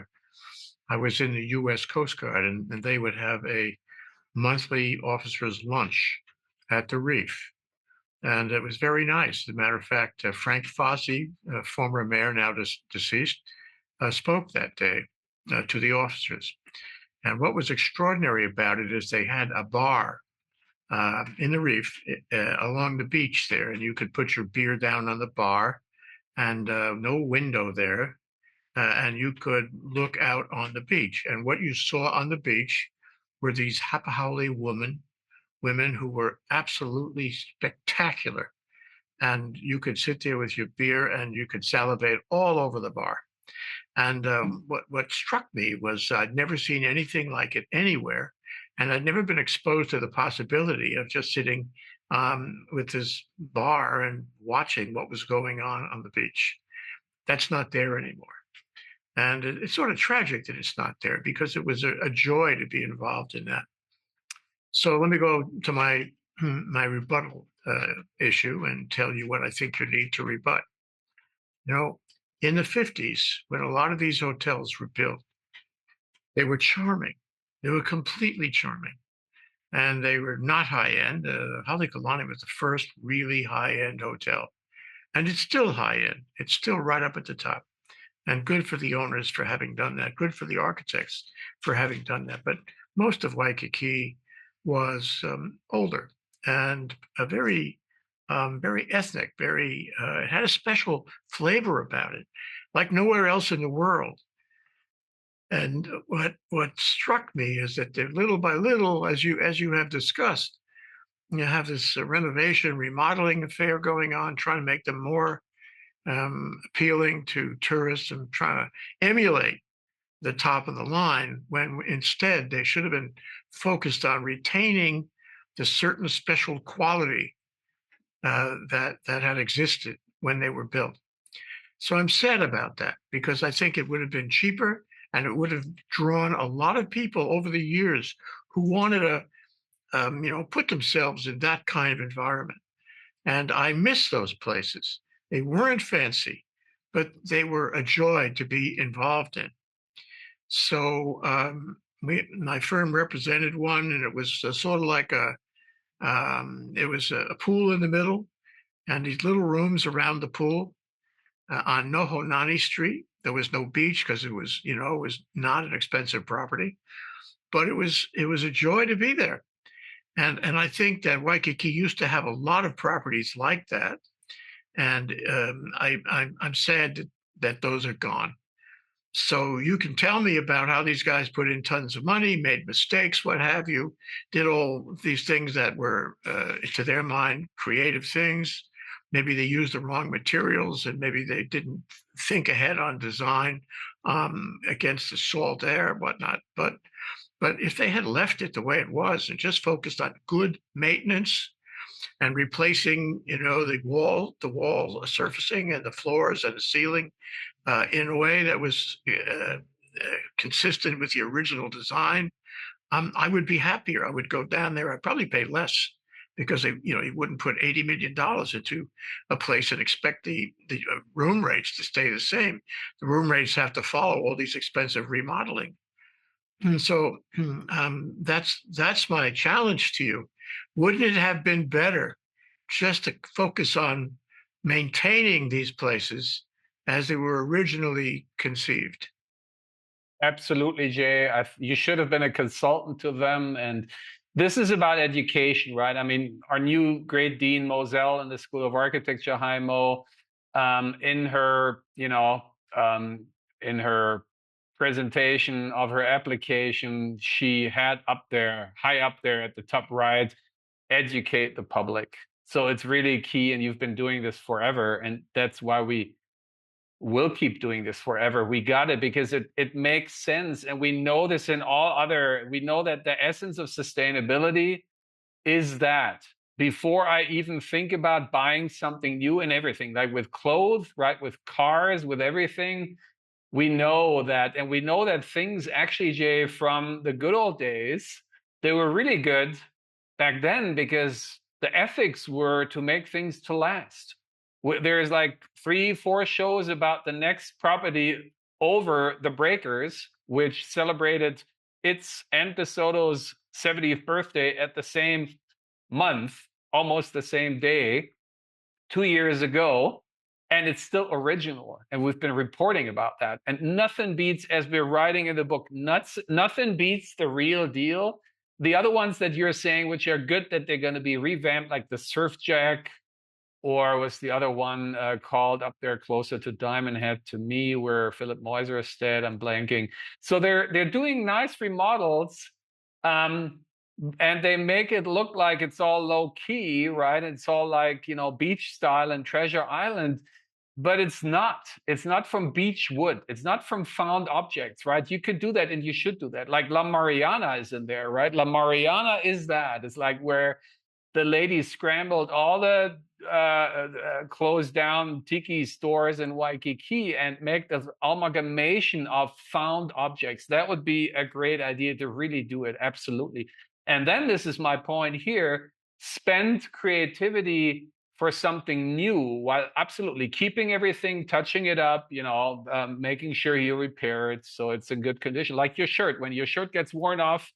I was in the U.S. Coast Guard, and they would have a monthly officers' lunch at the Reef. And it was very nice. As a matter of fact, Frank Fossey, former mayor, now deceased, spoke that day to the officers. And what was extraordinary about it is they had a bar in the Reef along the beach there, and you could put your beer down on the bar, and no window there, and you could look out on the beach. And what you saw on the beach were these Hapahaole women who were absolutely spectacular. And you could sit there with your beer and you could salivate all over the bar. And what struck me was I'd never seen anything like it anywhere, and I'd never been exposed to the possibility of just sitting with this bar and watching what was going on the beach. That's not there anymore, and it's sort of tragic that it's not there because it was a joy to be involved in that. So let me go to my rebuttal issue and tell you what I think you need to rebut. You know, in the 50s, when a lot of these hotels were built, they were charming. They were completely charming. And they were not high end. Halekulani was the first really high end hotel. And it's still high end. It's still right up at the top. And good for the owners for having done that. Good for the architects for having done that. But most of Waikiki was older and a very ethnic, it had a special flavor about it, like nowhere else in the world. And what struck me is that little by little, as you have discussed, you have this renovation, remodeling affair going on, trying to make them more appealing to tourists and trying to emulate the top of the line when instead they should have been focused on retaining the certain special quality that had existed when they were built. So I'm sad about that because I think it would have been cheaper and it would have drawn a lot of people over the years who wanted to, put themselves in that kind of environment. And I miss those places. They weren't fancy, but they were a joy to be involved in. So my firm represented one, and it was sort of like it was a pool in the middle, and these little rooms around the pool on Nohonani Street. There was no beach because it was not an expensive property, but it was a joy to be there. And I think that Waikiki used to have a lot of properties like that, and I'm sad that those are gone. So you can tell me about how these guys put in tons of money, made mistakes, what have you, did all these things that were, to their mind, creative things. Maybe they used the wrong materials and maybe they didn't think ahead on design against the salt air, whatnot. But if they had left it the way it was and just focused on good maintenance and replacing, the wall surfacing and the floors and the ceiling in a way that was consistent with the original design, I would be happier. I would go down there. I'd probably pay less because you wouldn't put $80 million into a place and expect the room rates to stay the same. The room rates have to follow all these expensive remodeling. And so that's my challenge to you. Wouldn't it have been better just to focus on maintaining these places as they were originally conceived? Absolutely, Jay. You should have been a consultant to them. And this is about education, right? I mean, our new great dean, Moselle, in the School of Architecture, Hi Mo, in her, in her presentation of her application, she had up there, high up there at the top right, educate the public. So it's really key, and you've been doing this forever, and that's why we'll keep doing this forever. We got it because it makes sense. And we know this we know that the essence of sustainability is that before I even think about buying something new and everything, like with clothes, right? With cars, with everything, we know that. And we know that things actually, Jay, from the good old days, they were really good back then because the ethics were to make things to last. There's like 3-4 shows about the next property over the Breakers, which celebrated its and DeSoto's 70th birthday at the same month, almost the same day, 2 years ago, and it's still original. And we've been reporting about that. And nothing beats, as we're writing in the book, nothing beats the real deal. The other ones that you're saying, which are good, that they're going to be revamped, like the Surf Jack, or was the other one called up there closer to Diamond Head to me, where Philip Moiser stayed? I'm blanking. So they're doing nice remodels, and they make it look like it's all low key, right? It's all like, you know, beach style and Treasure Island, but it's not. It's not from beach wood. It's not from found objects, right? You could do that, and you should do that. Like La Mariana is in there, right? La Mariana is that. It's like where the ladies scrambled all the closed down tiki stores in Waikiki and make the amalgamation of found objects. That would be a great idea to really do it. Absolutely. And then this is my point here: spend creativity for something new, while absolutely keeping everything, touching it up, you know, making sure you repair it so it's in good condition. Like your shirt, when your shirt gets worn off,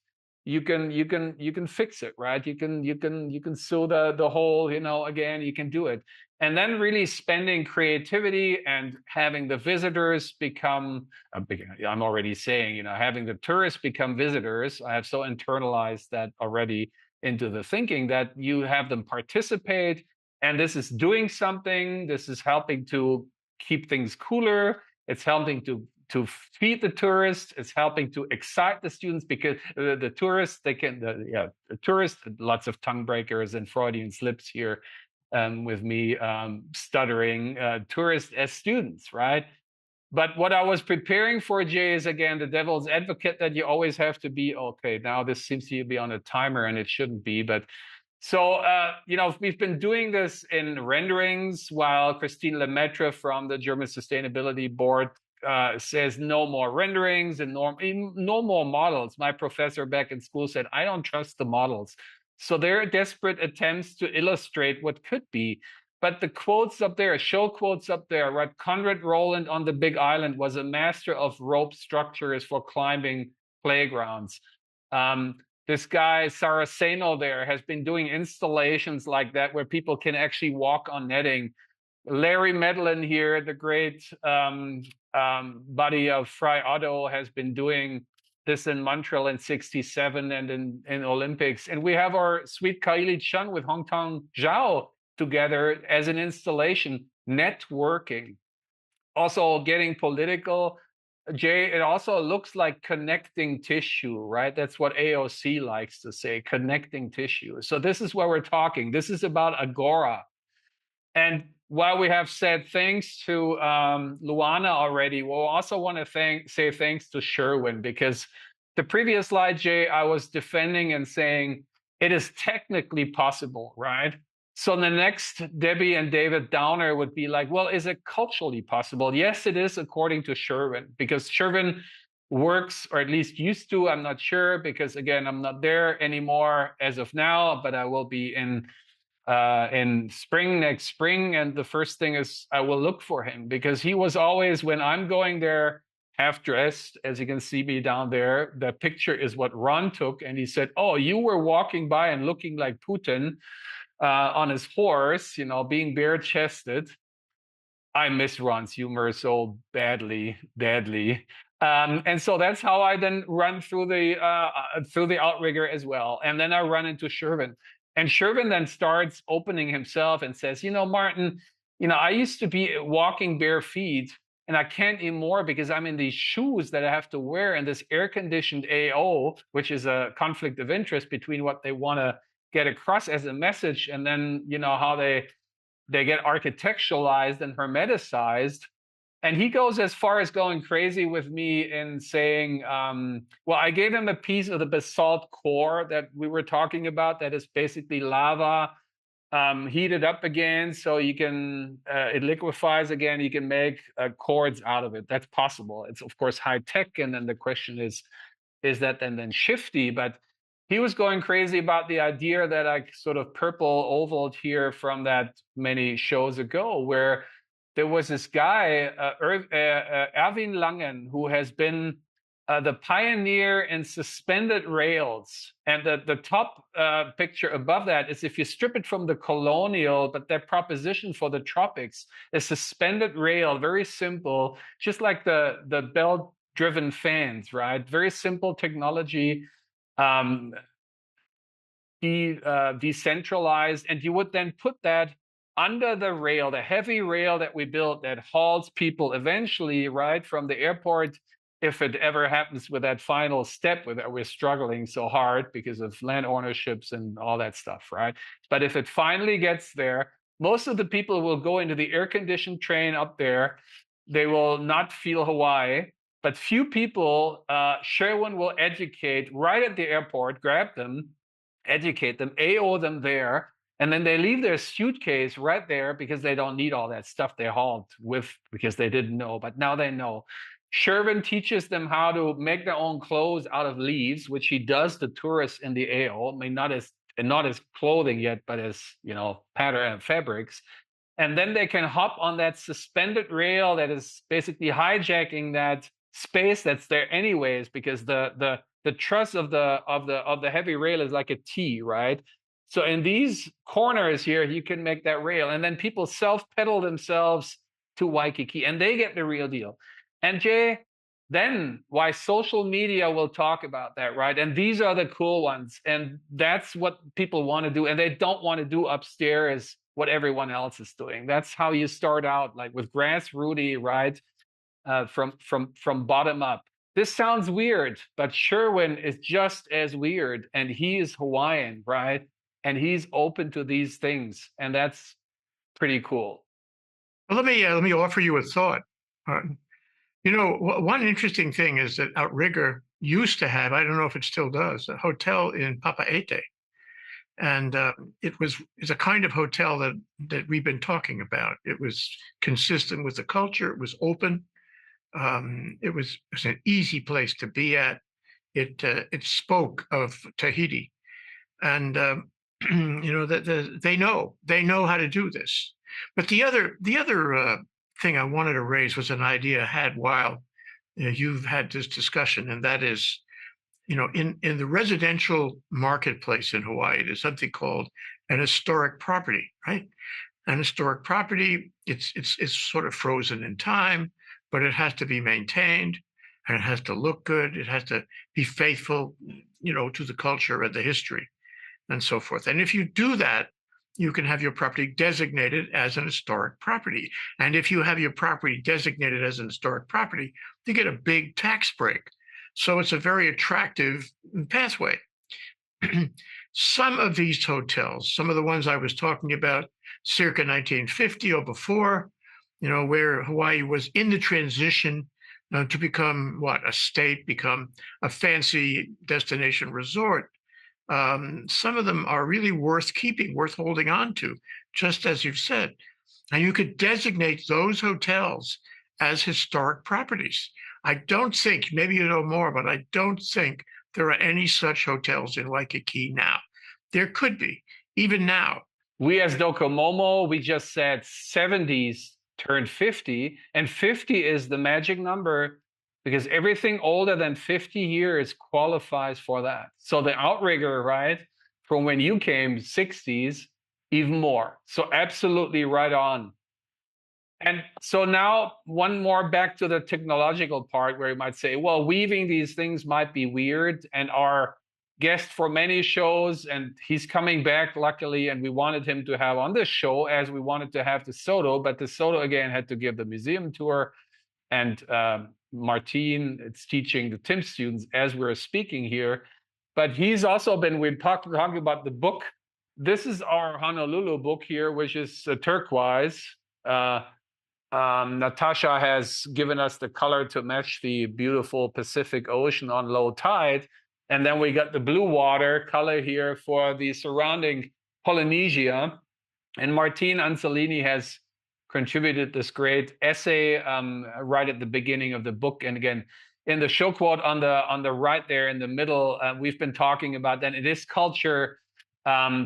you can fix it, right? You can sew the hole, you know, again, you can do it. And then really spending creativity and having the visitors become, I'm already saying, you know, having the tourists become visitors. I have so internalized that already into the thinking, that you have them participate, and this is doing something. This is helping to keep things cooler. It's helping to feed the tourists. It's helping to excite the students, because the tourists, they can, the tourists, lots of tongue breakers and Freudian slips here, with me stuttering, tourists as students, right? But what I was preparing for, Jay, is again the devil's advocate that you always have to be. Okay, now this seems to be on a timer, and it shouldn't be, but so, you know, we've been doing this in renderings, while Christine Lemaitre from the German Sustainability Board says no more renderings and no more models. My professor back in school said, I don't trust the models. So there are desperate attempts to illustrate what could be. But the quotes up there, show quotes up there, right? Conrad Roland on the Big Island was a master of rope structures for climbing playgrounds. This guy Saraceno there has been doing installations like that, where people can actually walk on netting. Larry Medlin here, the great buddy of Fry Otto, has been doing this in Montreal in '67 and in Olympics. And we have our sweet Kaili Chun with Hong Tong Zhao together as an installation, networking. Also getting political, Jay, it also looks like connecting tissue, right? That's what AOC likes to say, connecting tissue. So this is where we're talking. This is about Agora. And while we have said thanks to Luana already, we'll also want to say thanks to Sherwin, because the previous slide, Jay, I was defending and saying it is technically possible, right? So the next Debbie and David Downer would be like, well, is it culturally possible? Yes, it is, according to Sherwin, because Sherwin works, or at least used to, I'm not sure, because again, I'm not there anymore as of now, but I will be in spring, next spring. And the first thing is I will look for him, because he was always, when I'm going there, half dressed, as you can see me down there. The picture is what Ron took, and he said, oh, you were walking by and looking like Putin on his horse, you know, being bare chested. I miss Ron's humor so badly. And so that's how I then run through the Outrigger as well. And then I run into Sherwin. And Sherwin then starts opening himself and says, you know, Martin, you know, I used to be walking bare feet, and I can't anymore, because I'm in these shoes that I have to wear, and this air-conditioned AO, which is a conflict of interest between what they want to get across as a message, and then, you know, how they get architecturalized and hermeticized. And he goes as far as going crazy with me in saying, well, I gave him a piece of the basalt core that we were talking about, that is basically lava heated up again, so you can, it liquefies again, you can make cords out of it. That's possible. It's of course high tech, and then the question is that then shifty? But he was going crazy about the idea that I sort of purple ovaled here from that many shows ago, where there was this guy, Erwin Langen, who has been the pioneer in suspended rails. And the top picture above that is, if you strip it from the colonial, but their proposition for the tropics is suspended rail, very simple, just like the belt-driven fans, right? Very simple technology, decentralized, and you would then put that under the rail, the heavy rail that we built that hauls people eventually, right, from the airport, if it ever happens with that final step where we're struggling so hard because of land ownerships and all that stuff, right? But if it finally gets there, most of the people will go into the air-conditioned train up there. They will not feel Hawaii, but few people, Sherwin will educate right at the airport, grab them, educate them, AO them there, and then they leave their suitcase right there because they don't need all that stuff they hauled with because they didn't know, but now they know. Sherwin teaches them how to make their own clothes out of leaves, which he does to tourists in the AO. I mean, not as clothing yet, but as, pattern and fabrics. And then they can hop on that suspended rail that is basically hijacking that space that's there anyways, because the truss of the heavy rail is like a T, right? So in these corners here, you can make that rail, and then people self-pedal themselves to Waikiki, and they get the real deal. And Jay, then why social media will talk about that, right? And these are the cool ones, and that's what people want to do, and they don't want to do upstairs what everyone else is doing. That's how you start out, like with grassrooty, right? From bottom up. This sounds weird, but Sherwin is just as weird, and he is Hawaiian, right? And he's open to these things, and that's pretty cool. Well, let me offer you a thought. One interesting thing is that Outrigger used to have, I don't know if it still does, a hotel in Papaete. And it's a kind of hotel that we've been talking about. It was consistent with the culture. It was open. It was an easy place to be at. It spoke of Tahiti, and that they know how to do this. But the other thing I wanted to raise was an idea I had while you've had this discussion, and that is, in the residential marketplace in Hawaii, there's something called an historic property, right? An historic property, it's sort of frozen in time, but it has to be maintained, and it has to look good. It has to be faithful, to the culture and the history, and so forth. And if you do that, you can have your property designated as an historic property. And if you have your property designated as an historic property, you get a big tax break. So it's a very attractive pathway. Some of these hotels, some of the ones I was talking about, circa 1950 or before, where Hawaii was in the transition to become a state, become a fancy destination resort. Some of them are really worth keeping, worth holding on to, just as you've said. And you could designate those hotels as historic properties. I don't think, maybe you know more, but I don't think there are any such hotels in Waikiki now. There could be, even now. We as Docomomo, we just said 70s turned 50, and 50 is the magic number because everything older than 50 years qualifies for that. So the Outrigger, right, from when you came, 60s, even more. So absolutely right on. And so now one more back to the technological part where you might say, well, weaving these things might be weird, and our guest for many shows, and he's coming back luckily, and we wanted him to have on this show as we wanted to have DeSoto, but DeSoto again had to give the museum tour, and Martine is teaching the TIM students as we're speaking here. But he's also been, we're talking about the book. This is our Honolulu book here, which is turquoise. Natasha has given us the color to match the beautiful Pacific Ocean on low tide. And then we got the blue water color here for the surrounding Polynesia. And Martine Anzolini has contributed this great essay right at the beginning of the book. And again, in the show quote on the right there in the middle, we've been talking about that in this culture,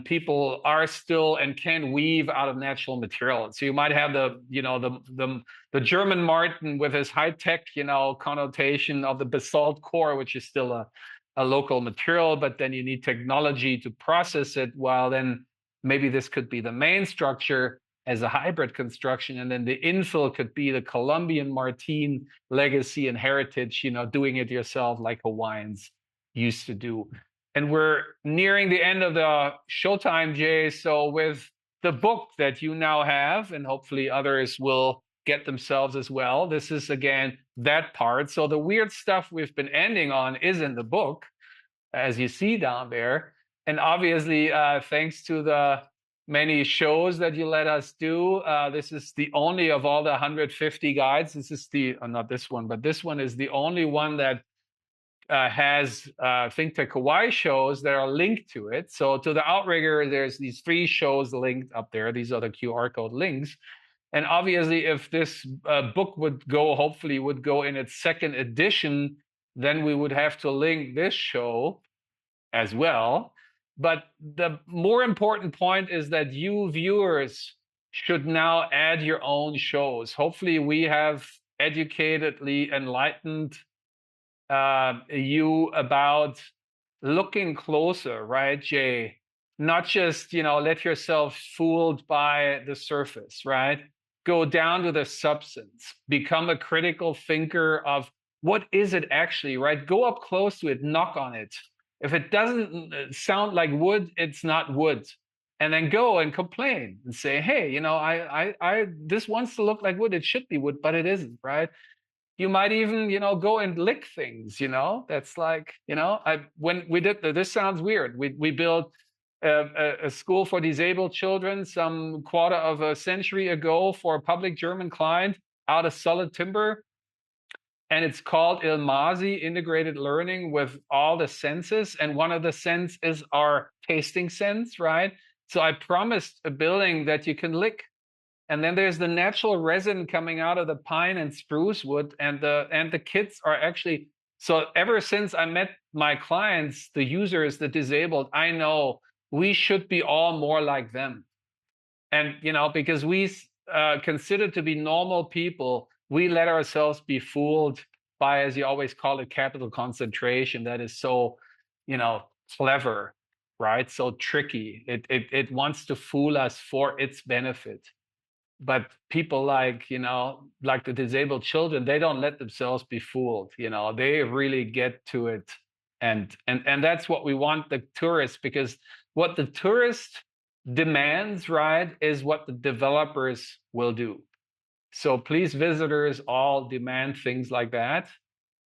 people are still and can weave out of natural material. So you might have the German Martin with his high tech connotation of the basalt core, which is still a local material, but then you need technology to process it. While then maybe this could be the main structure as a hybrid construction, and then the infill could be the Colombian Martin legacy and heritage, doing it yourself like Hawaiians used to do. And we're nearing the end of the showtime, Jay. So with the book that you now have, and hopefully others will get themselves as well, this is again that part. So the weird stuff we've been ending on is in the book, as you see down there. And obviously, thanks to the many shows that you let us do, this is the only of all the 150 guides. This is not this one, but this one is the only one that has ThinkTech Hawaii shows that are linked to it. So to the Outrigger, there's these 3 shows linked up there. These are the QR code links. And obviously, if this book hopefully would go in its 2nd edition, then we would have to link this show as well. But the more important point is that you viewers should now add your own shows. Hopefully we have educatedly enlightened you about looking closer, right, Jay? Not just, let yourself fooled by the surface, right? Go down to the substance, become a critical thinker of what is it actually, right? Go up close to it, knock on it. If it doesn't sound like wood, it's not wood. And then go and complain and say, hey, this wants to look like wood. It should be wood, but it isn't, right? You might even, go and lick things, that's like, when we did, this sounds weird. We built a school for disabled children some quarter of a century ago for a public German client out of solid timber. And it's called Ilmazi, integrated learning with all the senses. And one of the senses is our tasting sense, right? So I promised a building that you can lick. And then there's the natural resin coming out of the pine and spruce wood. And the kids are actually, so ever since I met my clients, the users, the disabled, I know we should be all more like them. And, because we consider to be normal people, we let ourselves be fooled by, as you always call it, capital concentration that is so, clever, right? So tricky. It wants to fool us for its benefit. But people like the disabled children, they don't let themselves be fooled. They really get to it. And that's what we want the tourists, because what the tourist demands, right, is what the developers will do. So please, visitors, all demand things like that.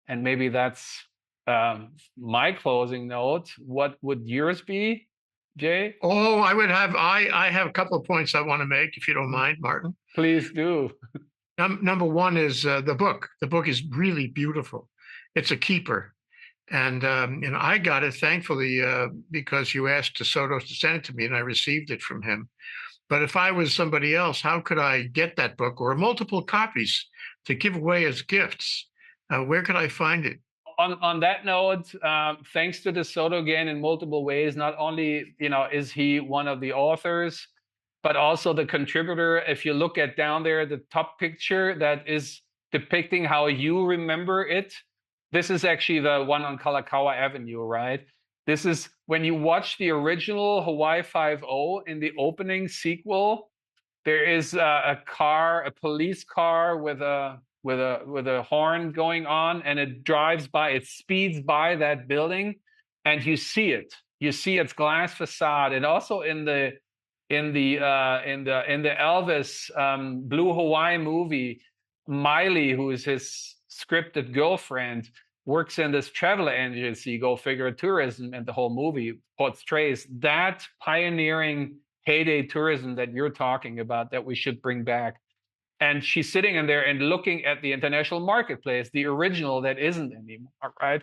And maybe that's my closing note. What would yours be, Jay? Oh, I have a couple of points I want to make, if you don't mind, Martin. Please do. Number one is the book. The book is really beautiful. It's a keeper. And I got it, thankfully, because you asked DeSoto to send it to me, and I received it from him. But if I was somebody else, how could I get that book or multiple copies to give away as gifts? Where could I find it? On that note, thanks to DeSoto again in multiple ways. Not only is he one of the authors, but also the contributor. If you look at down there, the top picture that is depicting how you remember it. This is actually the one on Kalakaua Avenue, right? This is when you watch the original Hawaii Five-0 in the opening sequel. There is a police car with a horn going on, and it drives by. It speeds by that building, and you see it. You see its glass facade, and also in the Elvis Blue Hawaii movie, Miley, who is his scripted girlfriend, works in this travel agency, go figure, tourism, and the whole movie portrays that pioneering heyday tourism that you're talking about that we should bring back. And she's sitting in there and looking at the international marketplace, the original that isn't anymore, right?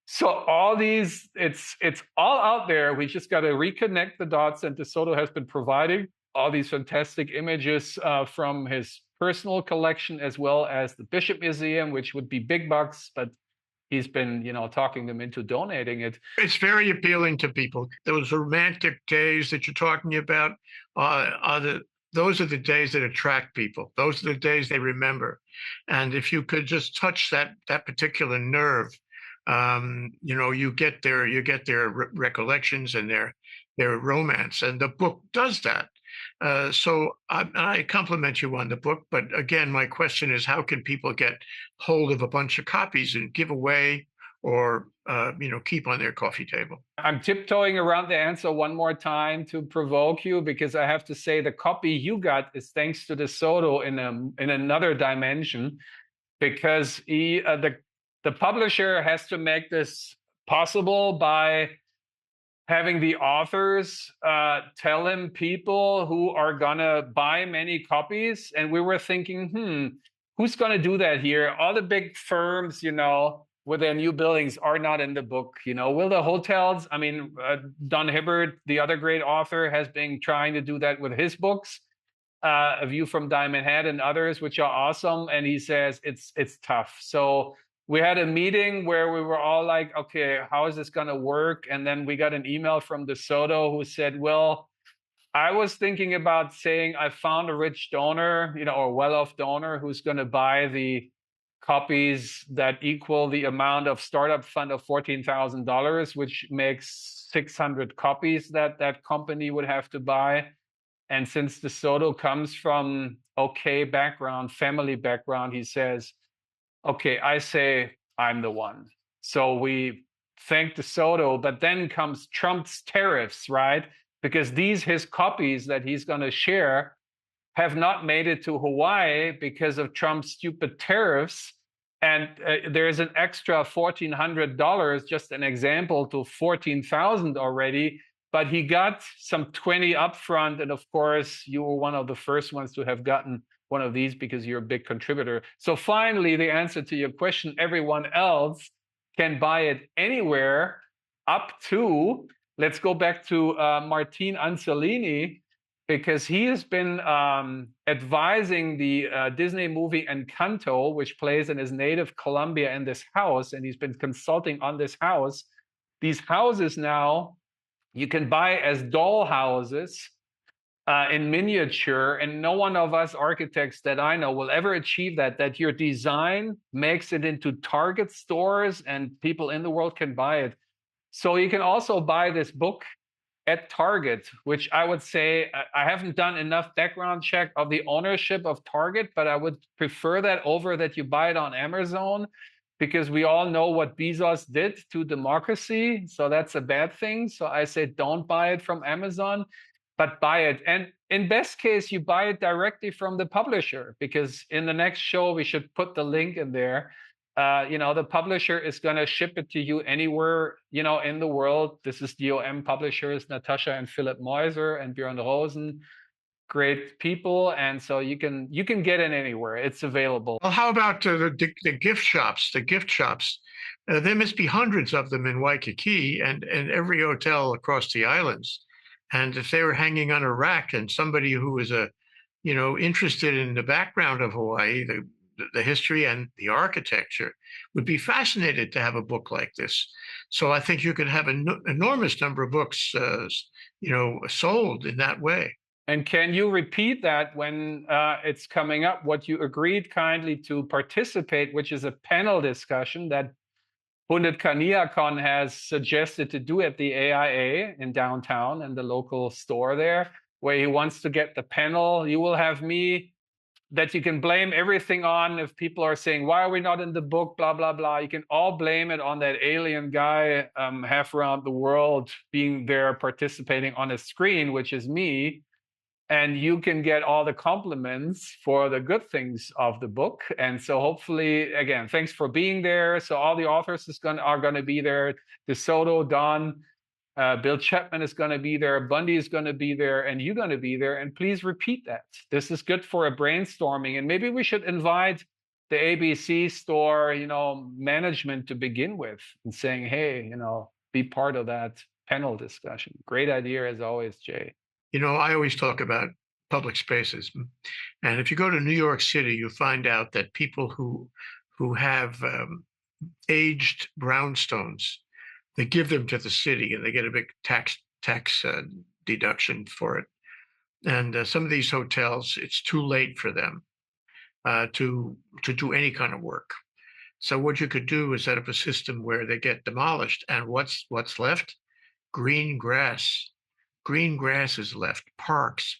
So all these, it's all out there. We just got to reconnect the dots, and DeSoto has been providing all these fantastic images from his personal collection, as well as the Bishop Museum, which would be big bucks, but he's been, talking them into donating it. It's very appealing to people. Those romantic days that you're talking about those are the days that attract people. Those are the days they remember. And if you could just touch that particular nerve, you get their recollections and their romance, and the book does that. So I compliment you on the book, but again, my question is, how can people get hold of a bunch of copies and give away, or keep on their coffee table? I'm tiptoeing around the answer one more time to provoke you, because I have to say the copy you got is thanks to DeSoto in another dimension, because the publisher has to make this possible by having the authors tell him people who are gonna buy many copies. And we were thinking, who's gonna do that here? All the big firms, with their new buildings are not in the book. Will the hotels? I mean, Don Hibbert, the other great author, has been trying to do that with his books, A View from Diamond Head and others, which are awesome. And he says it's tough. So we had a meeting where we were all like, okay, how is this going to work? And then we got an email from DeSoto who said, well, I was thinking about saying I found a rich donor, or well-off donor who's going to buy the copies that equal the amount of startup fund of $14,000, which makes 600 copies that that company would have to buy. And since DeSoto comes from family background, he says, okay, I say I'm the one. So we thank DeSoto, but then comes Trump's tariffs, right? Because his copies that he's going to share have not made it to Hawaii because of Trump's stupid tariffs. And there's an extra $1,400, just an example, to $14,000 already. But he got some 20 upfront. And of course, you were one of the first ones to have gotten one of these because you're a big contributor. So finally, the answer to your question, everyone else can buy it anywhere up to, let's go back to Martin Anzolini, because he has been advising the Disney movie Encanto, which plays in his native Colombia, in this house, and he's been consulting on this house. These houses now, you can buy as doll houses in miniature, and no one of us architects that I know will ever achieve that your design makes it into Target stores and people in the world can buy it. So you can also buy this book at Target, which I would say, I haven't done enough background check of the ownership of Target, but I would prefer that over that you buy it on Amazon, because we all know what Bezos did to democracy. So that's a bad thing. So I say, don't buy it from Amazon, but buy it. And in best case, you buy it directly from the publisher, because in the next show, we should put the link in there. The publisher is going to ship it to you anywhere, in the world. This is DOM Publishers, Natasha and Philip Moiser and Björn Rosen, great people. And so you can get it anywhere. It's available. Well, how about the gift shops? The gift shops, there must be hundreds of them in Waikiki and every hotel across the islands. And if they were hanging on a rack, and somebody who was interested in the background of Hawaii, the history and the architecture, would be fascinated to have a book like this. So I think you could have an enormous number of books, sold in that way. And can you repeat that when it's coming up, what you agreed kindly to participate, which is a panel discussion that Hundit Kaniakon has suggested to do at the AIA in downtown and the local store there, where he wants to get the panel. You will have me that you can blame everything on. If people are saying, why are we not in the book, blah, blah, blah, you can all blame it on that alien guy half around the world being there participating on a screen, which is me. And you can get all the compliments for the good things of the book. And so hopefully, again, thanks for being there. So all the authors are going to be there. DeSoto, Don, Bill Chapman is going to be there. Bundy is going to be there. And you're going to be there. And please repeat that. This is good for a brainstorming. And maybe we should invite the ABC store, management to begin with, and saying, hey, be part of that panel discussion. Great idea as always, Jay. I always talk about public spaces. And if you go to New York City, you find out that people who have aged brownstones. They give them to the city, and they get a big tax deduction for it. And some of these hotels, it's too late for them to do any kind of work. So what you could do is set up a system where they get demolished, and what's left? Green grass. Green grass is left. Parks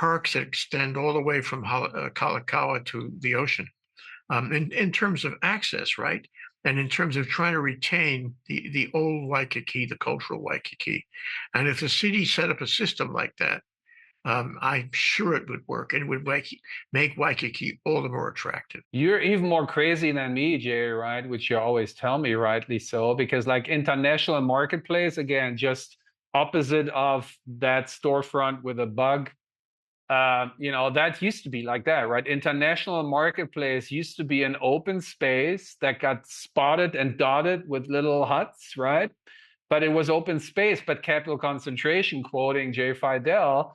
that extend all the way from Kalakaua to the ocean. In terms of access, right? And in terms of trying to retain the old Waikiki, the cultural Waikiki. And if the city set up a system like that, I'm sure it would work, and it would make Waikiki all the more attractive. You're even more crazy than me, Jay, right? Which you always tell me, rightly so, because like International Marketplace, again, just opposite of that storefront with a bug. That used to be like that, right? International Marketplace used to be an open space that got spotted and dotted with little huts, right? But it was open space, but capital concentration, quoting Jay Fidell,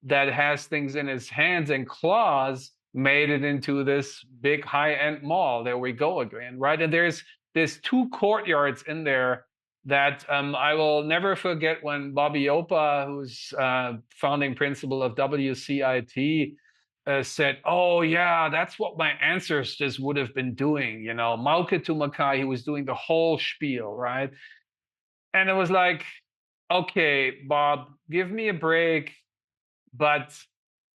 that has things in his hands and claws, made it into this big high-end mall. There we go again, right? And there's two courtyards in there that I will never forget when Bobby Opa, who's founding principal of WCIT, said, "Oh yeah, that's what my ancestors would have been doing." Mauke Tumakai, he was doing the whole spiel, right? And it was like, okay, Bob, give me a break, but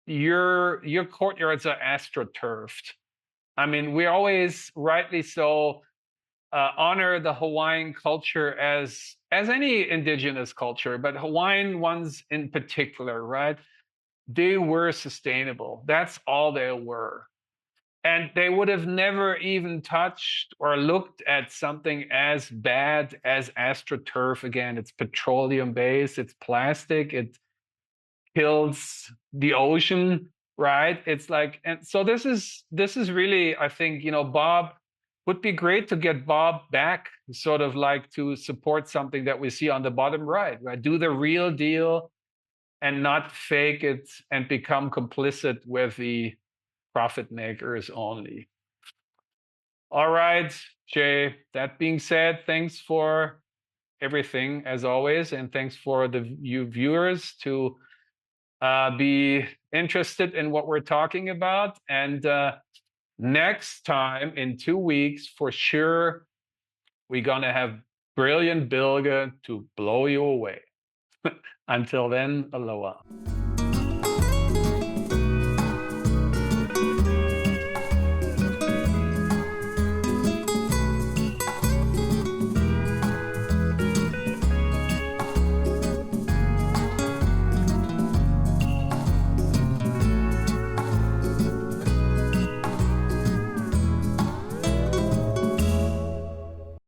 your courtyards are astroturfed. I mean, we always, rightly so, honor the Hawaiian culture as any indigenous culture, but Hawaiian ones in particular, right? They were sustainable. That's all they were. And they would have never even touched or looked at something as bad as AstroTurf. Again, it's petroleum based, it's plastic, it kills the ocean, right? It's like, and so this is really, I think, Bob, would be great to get Bob back, sort of like to support something that we see on the bottom right? Do the real deal and not fake it and become complicit with the profit makers only. All right, Jay, that being said, thanks for everything as always, and thanks for you viewers to be interested in what we're talking about. And next time, in 2 weeks, for sure, we're going to have brilliant Bilge to blow you away. Until then, aloha.